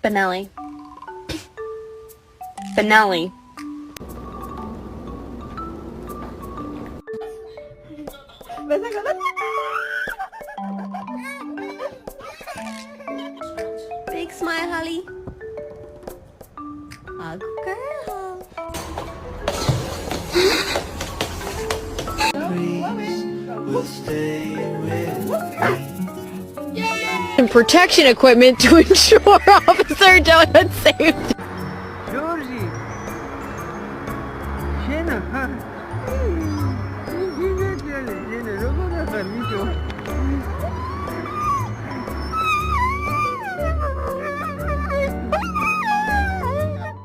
Benelli. Benelli. Big smile, Holly. Oh, girl. And protection equipment to ensure Officer Donut safety. Georgie, Jenna,